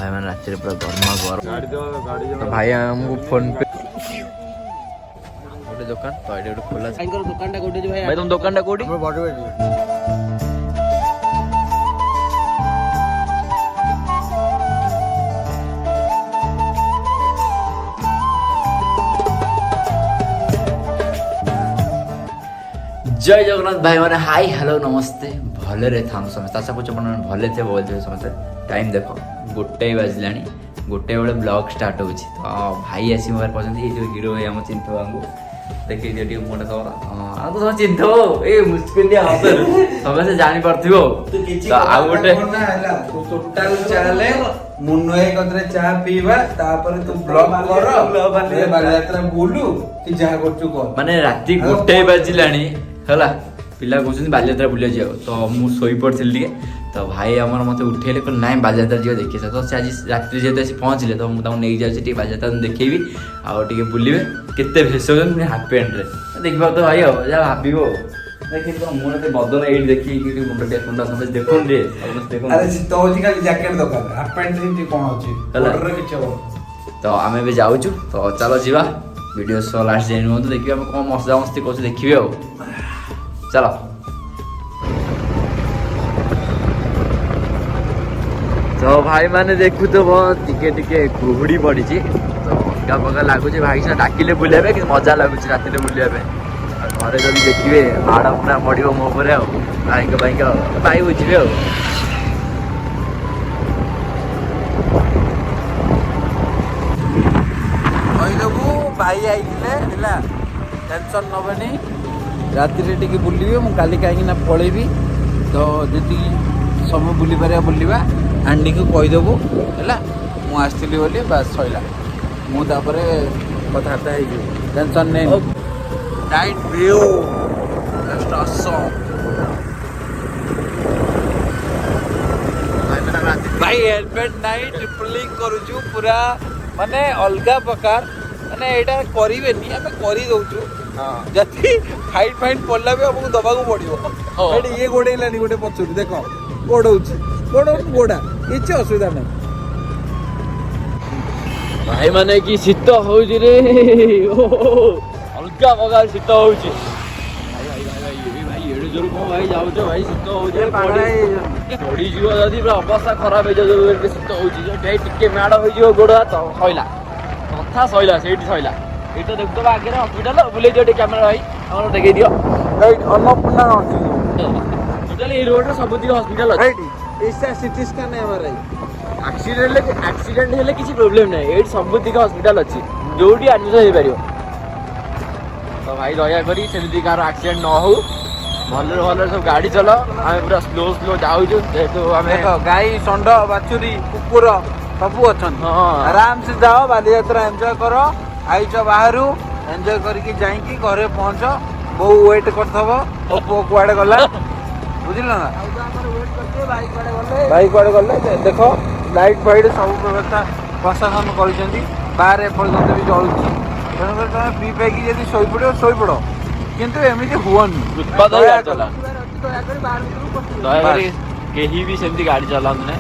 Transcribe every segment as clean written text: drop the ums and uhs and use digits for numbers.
भाई मैंने रात पूरा गर्मा गरम तो भाई हमको फोन पे गोटे दुकान तो ये गोटे खोला दुकान भाई तुम दुकान टा कोठी जय जगन्नाथ भाई मैंने हाय हेलो नमस्ते भले रे था समस्त आशा कुछ भले थे बोलते समस्त टाइम देखो गोटे बाजिला गोटे बड़े ब्लॉग स्टार्ट हो तो भाई आसी मोबाइल पसंद ये जो हीरो है हम चिंता हमको देखिए जो टीम मोटा तोरा आ तो सब चिंता हो ए मुश्किल दिया हसर समस्त जानि परथिबो तो आ गोटे ना हला तू टोटल चाले मुन्नो एक कतरे चाह पीवा तापर तू ब्लॉग कर ए बालयात्रा बोलू कि जा करचू कर माने राती गोटे बाजिलानी हला पिला कहते बालियात्रा बुलिया जाओ तो मुझे शोई पड़ी टे तो भाई आमर मत उठेले ना बालियात्रा जी देखिए तो से आज रात जेहतु आसी पहुँचले तो मुझे नहीं जाऊँगी बालियात्रा देखेबी आगे बुलवे केते भेष होती हाफ पैंट रे देखा तो भाई हम जहाँ भाव देखिए तो मुझे बदन ये देखिए मुंड टेकुंडा समझ देखुन रे अरे शीत होची खाली जैकेट दरकार हाफ पैंट रे कोन होची बॉर्डर किछ हो तो आमे भी जाउछु तो चलो जीवा वीडियो सो लास्ट जाइन हो तो देखिए हम कौन मजा मस्ती कर देखिए आ चलो तो भाई माने देखु तो टिके टिके कुहुड़ी पड़ी तो क्या पका लगुच भाई से डाकिले बुलावे कि मजा लगुच रात बुलावे घरे जब देखिए हाड़ पूरा पड़ो मो पर भाई भाई बुझे कहीदेबू भाई आइले टेंशन नबनी राति रे टिके बुलिबे मु काली काहे ना पळेबी तो जति समय बुली पारे बुलिबा आंडी को कहीदेबू हैला मु आस्थिली बोली बस सइला मु तापरे कथाता हे टेंशन नै नाइट व्यू जस्ट ऑसम भाई हेलमेट नाइट ट्रिपलिंग करूछु पूरा माने अलगा प्रकार माने एटा करिवेनी हमें करि दउछु जति फाइट फाइट पड़ला भी हमको दबा को पड़ियो एटी ये गोडेलानी गोटे पछुरी देखो गोडौछि गोडा किछ असुविधा नै भाई माने कि शीत होउछि रे अलगा बगाल शीत होउछि भाई एडे जोर को भाई जाउ छ भाई शीत होउछि थोड़ी जीव जदी पूरा अवस्था खराब हे जो शीत होउछि जो टिके माड होई जो गोडा तो सइला कथा सइला सेठी सइला ये तो देखो आगे हॉस्पिटल बुले जो कैमेरा भाई हमर देखे दियो राइट अन्नपूर्णा टोटल ये रोड रे सब दिग हॉस्पिटल अछि राइट इससे सिटी स्कैन एमआरआई एक्सीडेंट हेले किसी प्रॉब्लम नै एट सब दिग हॉस्पिटल अछि जोडी एडमिशन हे परियो तो भाई दया करी सेमती कार एक्सीडेंट न हो भले सब गाड़ी चलो आमे पूरा स्लो जाउ जो जेतु आमे देखो गाई षंड बाछुरी कुकुर सब अछन आराम से जाओ बालियात्रा एंजॉय करो आइच बाहरु एंजॉय करके जाइकी घरे पहुंच बो वेट करथबो ओ पो कुआडे गला बुझिल ना भाई कुआडे गले देखो लाइट फाइट सब व्यवस्था प्रशासन करिसेंती बाहर पर्यंत भी जळुची तेणुकर तुम पी पैकी यदि सोई पड़ो किंतु एमिति हुअनी दया करी केही भी सेमती गाड़ी चलांतु नै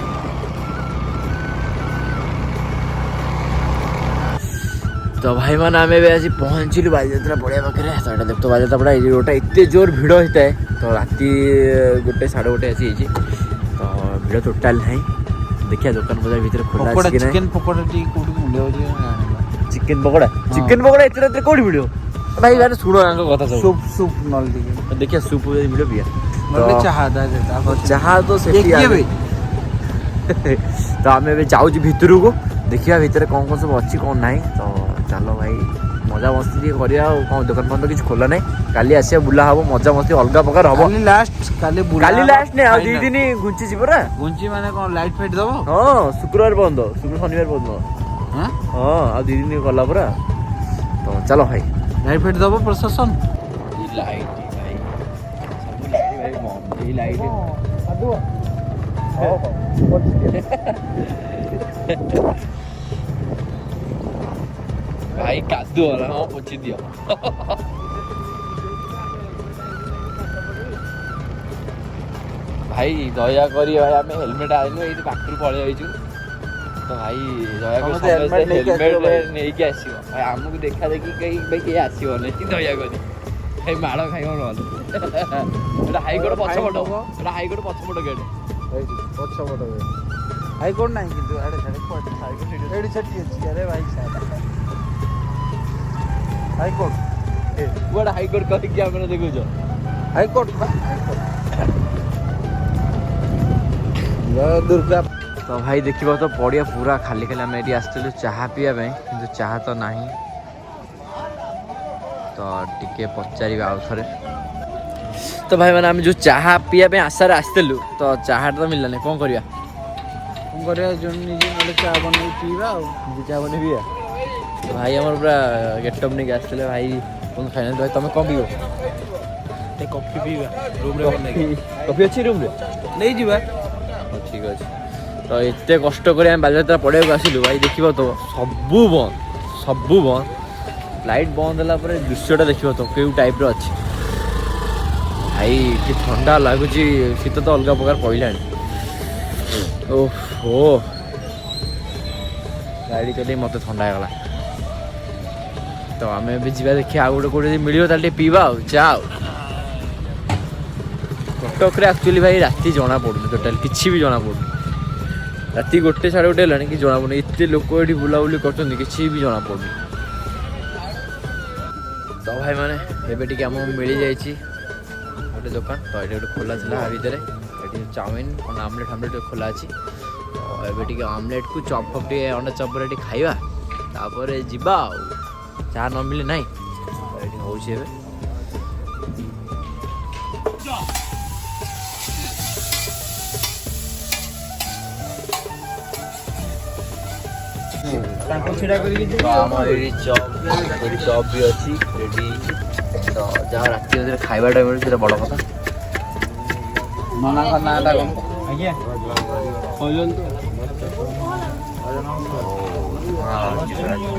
तो भाई मैंने आम आज पहुँचलु बालियात्रा पड़िया पाखे तो ये देखते बालियात्रा पड़ा रोटा एत जोर भिड़ होता है तो राति गोटे 1:30 आसी तो भिड़ टोटाल ना देखिए दुकान बजार भीतर खोला चिकेन पकोड़ा चिकेन पकोड़ा एत रात कौटी भिड़ भाई मैंने शुण कथा सब सूप नल देखिए सूप भिड़ पिया चाहा तो तो आम जाऊँ भितर को देखिए भितर कौन कौन सब अच्छी कौन ना तो चलो भाई मजा मस्ती करिया कौन दुकान बंद किसी खोला ना काली आसिया बुला हम मजा मस्ती अलग प्रकार हम काली लास्ट ने दी दिन घुंची जी पूरा घुंची माने कौन लाइट फाइट दबो हां शुक्रवार बंद शनिवार बंद हां हां आ दी दिन गला पूरा तो चलो भाई लाइट फाइट दबो प्रशासन लाइट भाई सब लाइट भाई ये लाइट आदो भाई कादू वाला हाँ पोछी दियो भाई दया करी भाई आम हेलमेट आइलु ये पाखर पलि आईचु ତ ଭାଇ ଦୟାକରି ସମସ୍ତେ helmet ନେଇକି ଆସିବ ଭାଇ। ହେଲମେଟ୍ ନେଇକି ଆସିବ ଭାଇ। ଆମକୁ ଦେଖା ଦେଖି କେହି ଆସିବନି ଦୟାକରି ଭାଇ, ମାଳ ଖାଇବ ନହେଲେ। ଏଇଟା ହାଇକୋର୍ଟ ପଛପଟ, ଏଇଟା ହାଇକୋର୍ଟ ପଛପଟ ଗେଟ୍। ପଛପଟ ହାଇକୋର୍ଟ ନାହିଁ କିନ୍ତୁ ଆଡ଼େ ଏଠି ସେଠି ଅଛି। ଆରେ ଭାଇ ହାଇକୋର୍ଟ କୁଆଡ଼େ ହାଇକୋର୍ଟ କହିକି ଆମେ ଦେଖୁଛ? ହାଇକୋର୍ଟ ଜୟ ଦୁର୍ଗା। ତ ଭାଇ ଦେଖିବ ତ ପଡ଼ିଆ ପୁରା ଖାଲି ଖାଲି। ଆମେ ଏଠି ଆସିଥିଲୁ ଚାହା ପିଇବା ପାଇଁ କିନ୍ତୁ ଚାହା ତ ନାହିଁ। ତ ଟିକେ ପଚାରିବା ଆଉ ଥରେ। ତ ଭାଇ ମାନେ ଆମେ ଯେଉଁ ଚାହା ପିଇବା ପାଇଁ ଆଶାରେ ଆସିଥିଲୁ ତ ଚାହାଟା ତ ମିଳିଲାନି, କ'ଣ କରିବା? କ'ଣ କରିବା, ଜଣେ ନିଜେ ନହେଲେ ଚା ବନେଇକି ପିଇବା ଆଉ। ନିଜେ ଚାହା ବନେଇ ପିଇବା। ଭାଇ ଆମର ପୁରା ଗେଟଅପ୍ ନେଇକି ଆସିଥିଲେ ଭାଇ। କ'ଣ ଖାଇନାହାନ୍ତି ଭାଇ? ତମେ କ'ଣ ପିଇବ? କଫି ପିଇବା ରୁମ୍ରେ କଫି ଅଛି ରୁମ୍ରେ? ନେଇଯିବା। ହଉ ଠିକ୍ ଅଛି। ତ ଏତେ କଷ୍ଟ କରି ଆମେ ବାଲିଯାତ୍ରା ପଡ଼ିଆକୁ ଆସିଲୁ ଭାଇ। ଦେଖିବ ତ ସବୁ ବନ୍ଦ, ସବୁ ବନ୍ଦ। ଲାଇଟ୍ ବନ୍ଦ ହେଲା ପରେ ଦୃଶ୍ୟଟା ଦେଖିବ ତ କେଉଁ ଟାଇପ୍ର ଅଛି ଭାଇ। କି ଥଣ୍ଡା ଲାଗୁଛି, ଶୀତ ତ ଅଲଗା ପ୍ରକାର ପଡ଼ିଲାଣି। ଓହୋ, ଗାଡ଼ି ଚଲେଇ ମୋତେ ଥଣ୍ଡା ହେଇଗଲା। ତ ଆମେ ଏବେ ଯିବା ଦେଖିବା ଆଉ ଗୋଟେ କେଉଁଠି ଯଦି ମିଳିବ ତାହେଲେ ଟିକେ ପିଇବା ଆଉ ଚା ଆଉ। କଟକରେ ଆକ୍ଚୁଆଲି ଭାଇ ରାତି ଜଣାପଡ଼ୁନି, ଟୋଟାଲି କିଛି ବି ଜଣାପଡ଼ୁନି। ରାତି 1 ସାଢ଼େ 1 ହେଲାଣି କି ଜଣାପଡ଼ୁନି। ଏତେ ଲୋକ ଏଠି ବୁଲାବୁଲି କରୁଛନ୍ତି, କିଛି ବି ଜଣାପଡ଼ୁନି। ତ ଭାଇ ମାନେ ଏବେ ଟିକେ ଆମକୁ ମିଳିଯାଇଛି ଗୋଟେ ଦୋକାନ। ତ ଏଠି ଗୋଟେ ଖୋଲା ଥିଲା ଆ ଭିତରେ। ଏଠି ଚାଉମିନ କ'ଣ ଆମଲେଟ୍ ଫାମଲେଟ୍ ଖୋଲା ଅଛି। ତ ଏବେ ଟିକେ ଆମଲେଟ୍କୁ ଚପ୍ ଫପ୍ ଟିକେ ଅଣ୍ଡା ଚପ୍ରେ ଟିକେ ଖାଇବା, ତାପରେ ଯିବା ଆଉ। ଚାହା ନ ମିଳିଲେ ନାହିଁ। ଏଠି ହେଉଛି ଏବେ। ତାଙ୍କୁ ଛିଡ଼ା କରିକି ତ ଆମର ଏଠି ଚପ୍ ବି ଅଛି ରେଡ଼ି। ତ ଯାହା ରାତି ଭିତରେ ଖାଇବାଟା ମିଳୁଛି ସେଇଟା ବଡ଼ କଥା। ନନାଙ୍କ ନାଁଟା କ'ଣ? ଆଜ୍ଞା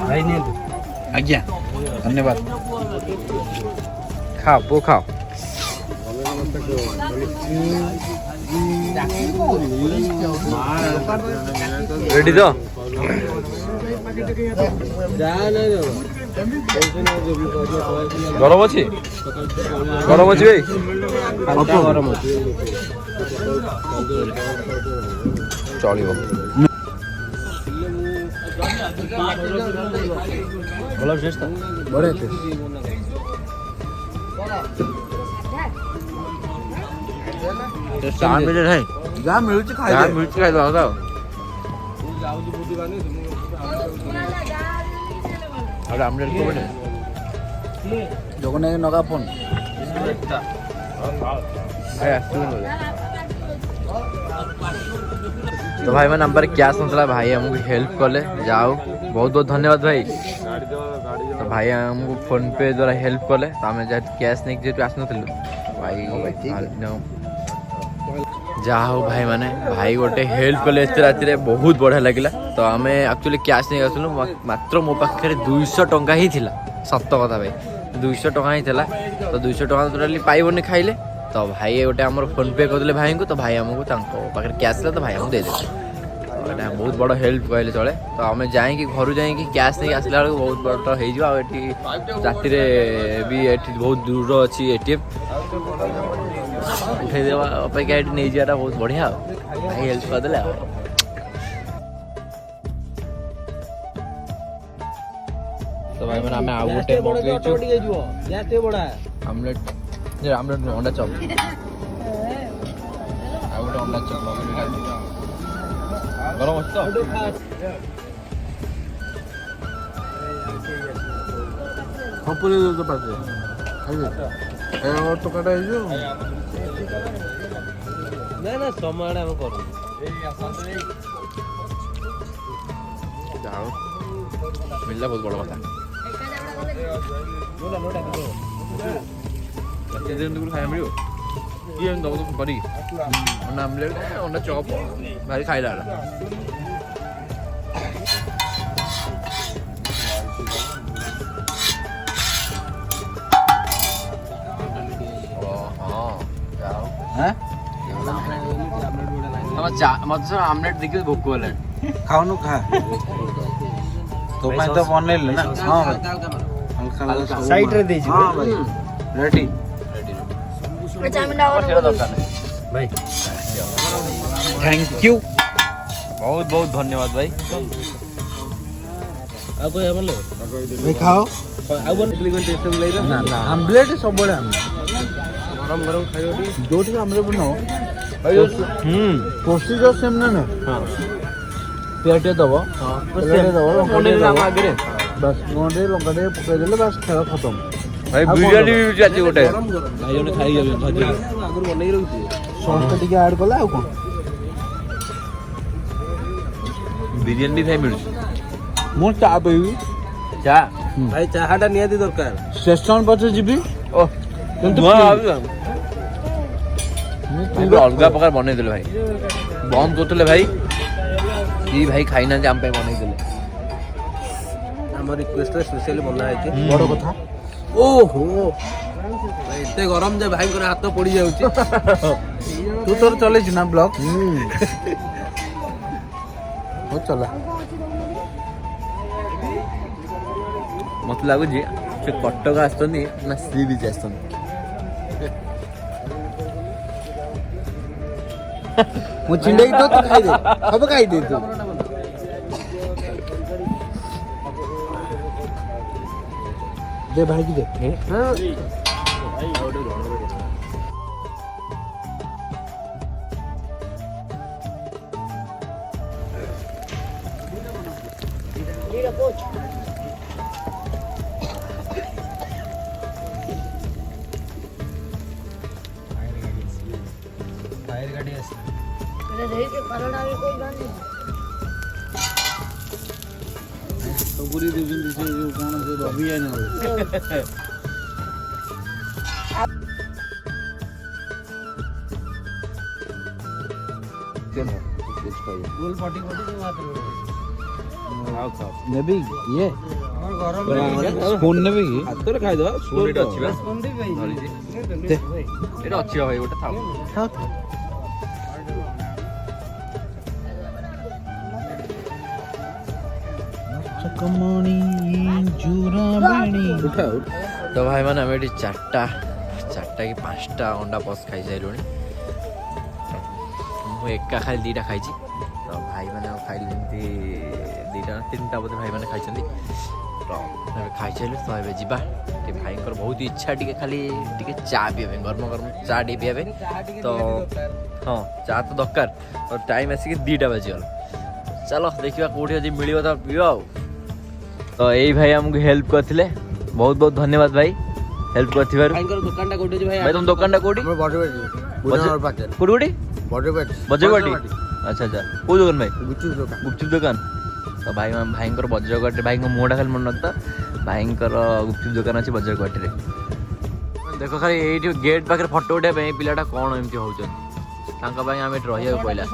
ଭାଇ ନିଅନ୍ତୁ। ଆଜ୍ଞା ଧନ୍ୟବାଦ। ଖାଅ ପୁଅ ଖାଅ। ରେଡ଼ି ତ? ଗରମ ଅଛି? ଗରମ ଅଛି ଭାଇ? ଗରମ ଅଛି, ଚଳିବ। ଭଲ ଟେଷ୍ଟ ବଢ଼ିଆ ଟେଷ୍ଟ। ଚାହା ମିଳେ ନାହିଁ, ଯାହା ମିଳୁଛି ଯାହା ଖାଇବା। ମିଳୁଛି ଖାଇଦେବା କଥା ଆଉ। ଆଉ ଆମଲେଟ୍ କୋଉଠି? ଜଗନ୍ନାଥ ନଗା ଫୋନ୍ ଭାଇ ଆସିଥିଲୁ। ତ ଭାଇ ମାନେ ଆମ ପାଖରେ କ୍ୟାସ୍ ନଥିଲା, ଭାଇ ଆମକୁ ହେଲ୍ପ କଲେ। ଯାଉ ବହୁତ ବହୁତ ଧନ୍ୟବାଦ ଭାଇ। ତ ଭାଇ ଆମକୁ ଫୋନ୍ ପେ ଦ୍ୱାରା ହେଲ୍ପ କଲେ। ତ ଆମେ ଯେହେତୁ କ୍ୟାସ୍ ନେଇକି ଯେହେତୁ ଆସିନଥିଲୁ ଭାଇ, ଯାହା ହଉ ଭାଇ ମାନେ ଭାଇ ଗୋଟେ ହେଲ୍ପ କଲେ ଏତେ ରାତିରେ, ବହୁତ ବଢ଼ିଆ ଲାଗିଲା। ତ ଆମେ ଆକ୍ଚୁଆଲି କ୍ୟାସ୍ ନେଇକି ଆସିଥିଲୁ, ମାତ୍ର ମୋ ପାଖରେ 200 ଟଙ୍କା ହିଁ ଥିଲା। ସତ କଥା ଭାଇ, 200 ଟଙ୍କା ହିଁ ଥିଲା। ତ 200 ଟଙ୍କା ଟୋଟାଲି ପାଇବନି ଖାଇଲେ। ତ ଭାଇ ଗୋଟେ ଆମର ଫୋନ୍ ପେ କରିଦେଲେ ଭାଇଙ୍କୁ। ତ ଭାଇ ଆମକୁ ତାଙ୍କ ପାଖରେ କ୍ୟାସ୍ ଥିଲା, ତ ଭାଇ ଆମକୁ ଦେଇଦେଲେ। ଏଇଟା ବହୁତ ବଡ଼ ହେଲ୍ପ କହିଲେ ଚଳେ। ତ ଆମେ ଯାଇକି ଘରୁ ଯାଇକି କ୍ୟାସ୍ ନେଇକି ଆସିଲା ବେଳକୁ ବହୁତ ବଡ଼ ହେଇଯିବ। ଆଉ ଏଠି ରାତିରେ ବି ଏଠି ବହୁତ ଦୂର ଅଛି ATM, ଉଠେଇଦେବା ଅପେକ୍ଷା ଏଠି ନେଇଯିବାଟା ବହୁତ ବଢ଼ିଆ ଆଉ। ଭାଇ ହେଲ୍ପ କରିଦେଲେ ଆଉ। ତ ଭାଇ ମାନେ ଆମେ ଆଉ ଗୋଟେ ମଗେଇଛୁ ଆମଲେଟ୍, ଆମଲେଟ୍ ଅଣ୍ଡା ଚପ୍। ଆଉ ଗୋଟେ ଅଣ୍ଡା ଚପ୍ ମଗେଇଛୁ। ଗରମ ଅଛି ତ? ଖପୁରି ଦେଉଛ ପାଖରେ ଖାଇବେ, ଟଙ୍କାଟା ହେଇଯିବ। ନା ସମୟ ଆଡ଼େ ଆମେ କରୁଛୁ। ଯାହା ହଉ ମିଳିଲା, ବହୁତ ବଡ଼ କଥା। ଖାଇବା ମିଳିବ କିଏ ଦେବ କରିକି? ଅଣ୍ଡା ଆମଲେଟ୍, ଅଣ୍ଡା ଚପ୍, ଭାରି ଖାଇଲା ହେଲା। ମତେ ଆମଲେଟ୍ ଦେଖିକି ଭୋକ ହେଲାଣି। ଖାଉନୁ ଖା ତୋ ପାଇଁ ତ ବନେଇଲେ ନା ହଁ ଭାଇ ହଲକା ସାଇଡ୍ ରେ ଦେଇଛି ହଁ ଭାଇ ରେଡି ଭାଇ थैंक यू बहुत बहुत धन्यवाद भाई ଆଉ କଣ ଭଲ भाई खाओ ଆଉ ବନ टेस्ट ଲାଗିଲା ना ना आमलेट सब बड़े ଗରମ ଗରମ ଖାଇବ ଟିକେ जो टी आमलेट बनाओ प्रोसीजर सेम ना ना ହଁ प्लेटे दबो प्लेटे दबो ମଣ୍ଡେଇଲେ ଆମ ଆଗରେ बस गोंडे लंका दे पकड़ देले बस खेल खत्म भाई बिरयानी भी चाची गोटे ଭାଇ ଜଣେ ଖାଇ ଯାଉଛନ୍ତି ଆଗରୁ ବନେଇକି ରହୁଛି सॉस तो टिके ऐड कला आ कोन बिरयानी भाई मिलुଛି मो चा पेबी ଚା ଭାଇ ଚାହାଟା ନିହାତି ଦରକାର स्टेशन पर जीबी ओ ଧୂଆଁ ଭାଇ ଅଲଗା ପ୍ରକାର ବନେଇ ଦେଲେ ଭାଇ ବନ୍ଦ କରୁଥିଲେ ଭାଇ ଇ ଭାଇ ଖାଇନାହାନ୍ତି ଆମ ପାଇଁ ବନେଇ ଦେଲେ ଆମ ରିକ୍ୱେଷ୍ଟରେ ସ୍ପେଶାଲି ବନା ହେଇଛି बड़ कथा ଓହୋ ଭାଇ ଏତେ ଗରମ ଯେ ଭାଇଙ୍କର ହାତ ପୋଡ଼ି ଯାଉଛି तू तोर चले ना ब्लॉग हो चला ମତେ ଲାଗୁଛି ସେ କଟକ ଆସୁଛନ୍ତି ନା ସି ବିଚ୍ ଆସୁଛନ୍ତି मु चिंडे तो तू खाई दे सब खाई दे तू दे भाई की दे पूरी दिवस से जो कौन से रवि है ना ଗୋଲ ପଟି ପଟି ସବୁ ହାତ ଖାଉ ଖାଉ नेबी ये स्पून नेबी की ହାତରେ ଖାଇଦବା ସ୍ପୁନ୍ ଏଠି ଅଛି ବା ଧରିଛି ଏଠି ଅଛି ବା ଭାଇ ଗୋଟେ ଥାଉ था चकमणी जुरा बेणी ଉଠା ତ ଭାଇ ମାନେ ଆମେ ଏଠି ଚାରିଟା କି ପାଞ୍ଚଟା ଅଣ୍ଡା ପସ୍ ଖାଇସାରିଲୁଣି ମୁଁ ଏକା ଖାଲି ଦୁଇଟା ଖାଇଛି ତ ଭାଇମାନେ ଆଉ ଖାଇଲେ ଯେମିତି ଦୁଇଟା ତିନିଟା ବୋଧେ ଭାଇମାନେ ଖାଇଛନ୍ତି ତ ଏବେ ଖାଇସାରିଲୁ ତ ଏବେ ଯିବା ଟିକେ ଭାଇଙ୍କର ବହୁତ ଇଚ୍ଛା ଟିକେ ଖାଲି ଟିକେ ଚା ପିଇବା ପାଇଁ ଗରମ ଗରମ ଚା ଟିକେ ପିଇବା ପାଇଁ ତ ହଁ ଚା ତ ଦରକାର ତ ଟାଇମ୍ ଆସିକି 2ଟା ବାଜିଗଲା ଚାଲ ଦେଖିବା କେଉଁଠି ଯଦି ମିଳିବ ତ ପିଇବା ଆଉ ତ ଏଇ ଭାଇ ଆମକୁ ହେଲ୍ପ କରିଥିଲେ ବହୁତ ବହୁତ ଧନ୍ୟବାଦ ଭାଇ ହେଲ୍ପ କରିଥିବାରୁ ଭାଇଙ୍କର ଦୋକାନଟା କୋଉଠି ଅଛି ଭାଇ ଭାଇ ତମ ଦୋକାନଟା କୋଉଠି ଆମର ବଡବେଟି ବୁଝାର ପାଖରେ କୋଉଠି ବଡବେଟି ବଜ୍ରବାଟି ଆଚ୍ଛା ଆଚ୍ଛା କୋଉ ଦୋକାନ ଭାଇ ଗୁଚୁ ଦୋକାନ ଗୁପଚୁପ ଦୋକାନ ତ ଭାଇଙ୍କର ବଜ୍ରବାଟି ଭାଇଙ୍କ ମୁହଁଟା ଖାଲି ମନେ ନଥିଲା ଭାଇଙ୍କର ଗୁପଚୁପ ଦୋକାନ ଅଛି ବଜ୍ରବାଟିରେ ଦେଖ ଖାଲି ଏଇଠି ଗେଟ୍ ପାଖରେ ଫଟୋ ଉଠେଇବା ପାଇଁ ପିଲାଟା କ'ଣ ଏମିତି ହଉଛନ୍ତି ତାଙ୍କ ପାଇଁ ଆମେ ଏଠି ରହିବାକୁ ପଡ଼ିଲା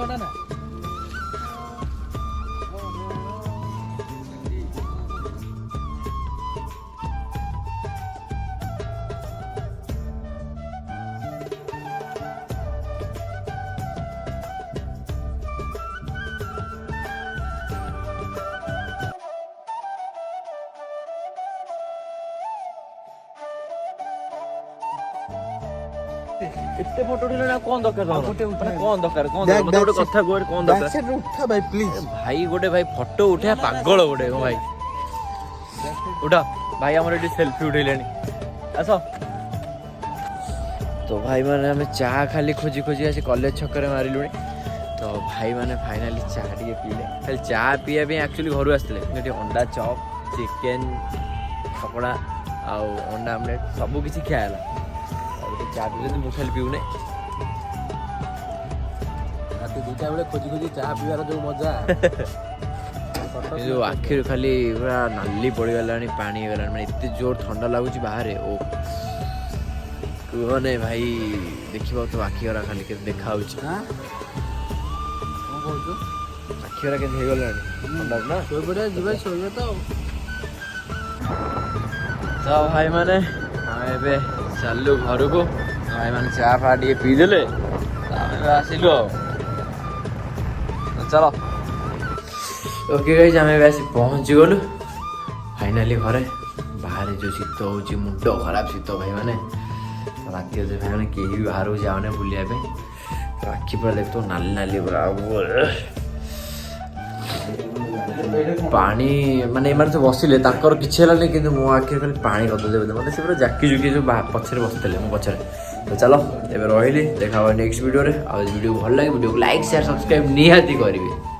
ଏତେ ଫଟୋ ଉଠେଇଲେ ନା କ'ଣ ଦରକାର କ'ଣ ଦରକାର ମତେ ଗୋଟେ କଥା କୁହ କ'ଣ ଦରକାର बैक उठा भाई प्लीज ଭାଇ ଗୋଟେ ଭାଇ ଫଟୋ ଉଠେଇବା ପାଗଳ ଗୋଟେ ମୋ ଭାଇ ଉଠ ଭାଇ ଆମର ଏଠି ସେଲ୍ଫି ଉଠେଇଲେଣି ଆସ ତ ଭାଇମାନେ ଆମେ ଚା ଖାଲି ଖୋଜି ଖୋଜି ଆସି କଲେଜ ଛକରେ ମାରିଲୁଣି ତ ଭାଇମାନେ ଫାଇନାଲି ଚା ଟିକେ ପିଇଲେ ଖାଲି ଚା ପିଇବା ପାଇଁ ଆକ୍ଚୁଆଲି ଘରୁ ଆସିଥିଲେ କିନ୍ତୁ ଏଠି ଅଣ୍ଡା ଚପ୍ ଚିକେନ୍ ପକୋଡ଼ା ଆଉ ଅଣ୍ଡା ଆମଲେଟ୍ ସବୁ କିଛି ଖିଆ ହେଲା ଚା ପିଉଛନ୍ତି ମୁଁ ଖାଲି ପିଉନେ ରାତି 2ଟା ବେଳେ ଖୋଜି ଖୋଜି ଚାହା ପିଇବାର ଯୋଉ ମଜା ଯୋଉ ଆଖିରୁ ଖାଲି ପୁରା ନାଲି ପଡ଼ିଗଲାଣି ପାଣି ହେଇଗଲାଣି ମାନେ ଏତେ ଜୋର ଥଣ୍ଡା ଲାଗୁଛି ବାହାରେ ଓ କୁହନେ ଭାଇ ଦେଖିବ ତ ଆଖିଗୁରା ଖାଲି କେତେ ଦେଖାଯାଉଛି हां कौन कहू ଆଖିଗୁରା କେତେ ହେଇଗଲାଣି ଥଣ୍ଡା ନା ଶୋଇପଡ଼ିବା ଯିବା ଶୋଇବା ତ ଭାଇମାନେ ଆମେ ଏବେ ଚାଲିଲୁ ଘରକୁ ଭାଇମାନେ ଚା ଫା ଟିକେ ପିଇଦେଲେ ଆମେ ଆସିଲୁ ଆଉ ଚାଲ ओके गाइस आम आसी पहुँची गलु फाइनाली घरे बाहर जो शीत हो मुंड खराब शीत भाई मैंने राति भाई मैंने कहीं भी बाहर को जाओने बुलिया आखि पूरा देख तो नाली नाली पूरा पानी माने एम सब बसिले किसी है कि मो आखिर खाली पानी करदे मतलब से पूरा जाकी जुकी जो पछे बसते मो पछे तो चलो एवं रही देखा नेक्स्ट वीडियो रे वीडियो भल लगे वीडियो को लाइक शेयर सब्सक्राइब निहाती करेंगे।